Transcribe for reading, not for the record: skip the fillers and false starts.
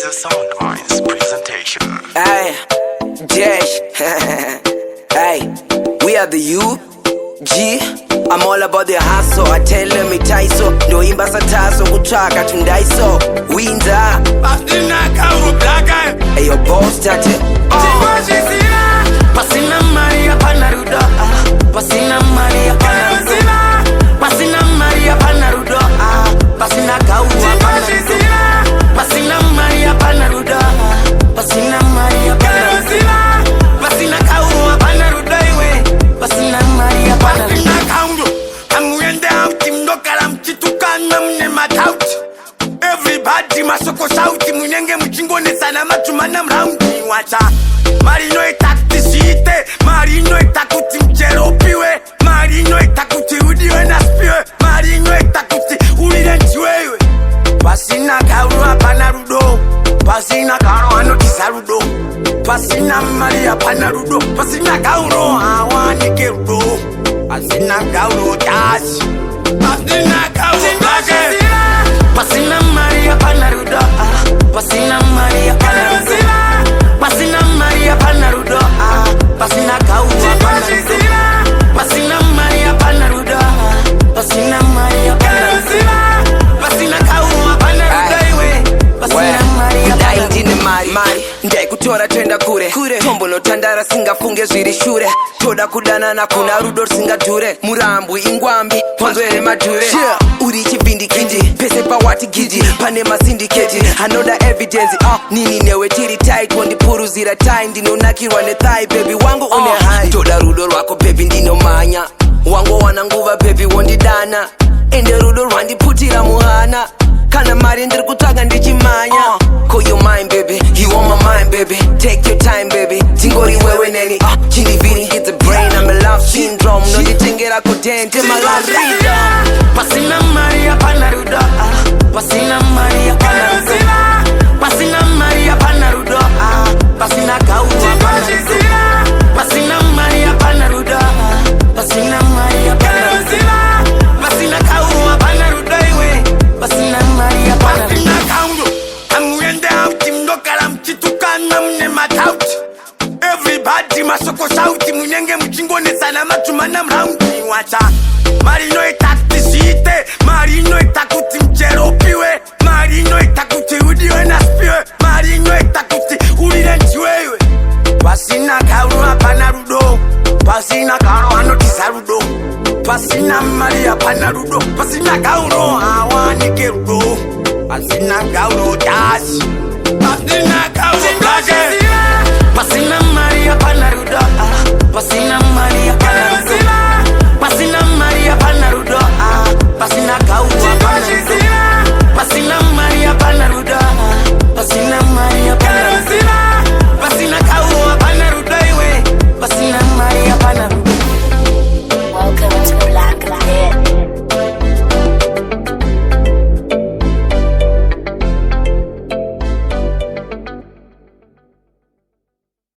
a Sound Minds presentation. Hey, Jesh. Hey, we are the UG. I'm all about the hustle. I tell them it so. No imba sataso kutraka tundaiso. Winda. Hey, your boss tate. Pasina Maria Panarudo. Pasina Maria Panarudo. Pasina Maria Panarudo. Pasina Kaua Panarudo. Pasina Maria Panarudo. Pasina Maria Panarudo. Pasina Kaua Panarudo. Pasina Maria Panarudo. Everybody masoko sauti munyenge mchingone sana matumana mraundi wacha Marino itakutisite Marino itakuti mcheropiwe Marino itakuti udiwe na spiwe Marino itakuti ulile nchiwewe Pasina kauru hapana rudo Pasina kauru anotisa rudo Pasina Maria panarudo Pasina kauru hawanike rudo Pasina kauru tashi Pasina kauru tashi Pasina Maria Panarudo. Pasina Maria Panarudo. Pasina Maria Panarudo. Pasina Kaua Panarudo. Pasina Maria Panarudo. Pasina Maria Panarudo. Pasina Kaua Panarudo. Pasina Maria Panarudo. Mari ndai kutora twenda kure tombo notandara singafunge zviri shure toda kudana na kuna rudo singadhure murambwi ingwambi panzwere madhure uri chivindikiti pese pawati giji pane masindiketi anoda evidence nini newe tiri tight wandipuruzira tai ndinonakirwa nethai baby wangu une hai toda rudo rwako baby ndinomanya wangu wana nguva baby wondidana ende rudo rwandiputira muhana kana mari ndiri kutsvaga ndichimanya call your mind baby you on my mind baby take your time baby tingori wewe neni chindiviri hit the brain I'm a love syndrome nonditengera kudente my love freedom Pasina Maria Panarudo Pasina Maria Panarudo Pasina Maria Panarudo Pasina Kaua Panarudo Pasina Maria Panarudo Pasina Maria Panarudo Pasina Kaua Panarudo Pasina Maria Panarudo Everybody masoko sauti munyenge mchingone sana matumana mraundi wacha Marino itakutisite Marino itakuti mcheropiwe Marino itakuti udiwe na spiwe Marino itakuti ulile nchiwewe Pasina kauru hapana rudo Pasina kauru anotisa rudo Pasina Maria Panarudo Pasina kauru hawanike rudo Pasina kauru tashi Pasina kauru tashi Pasina Maria Panarudo. Pasina Maria Panarudo. Pasina Maria Panarudo. Pasina Kaua Panarudo. Pasina Maria Panarudo. Pasina Maria Panarudo.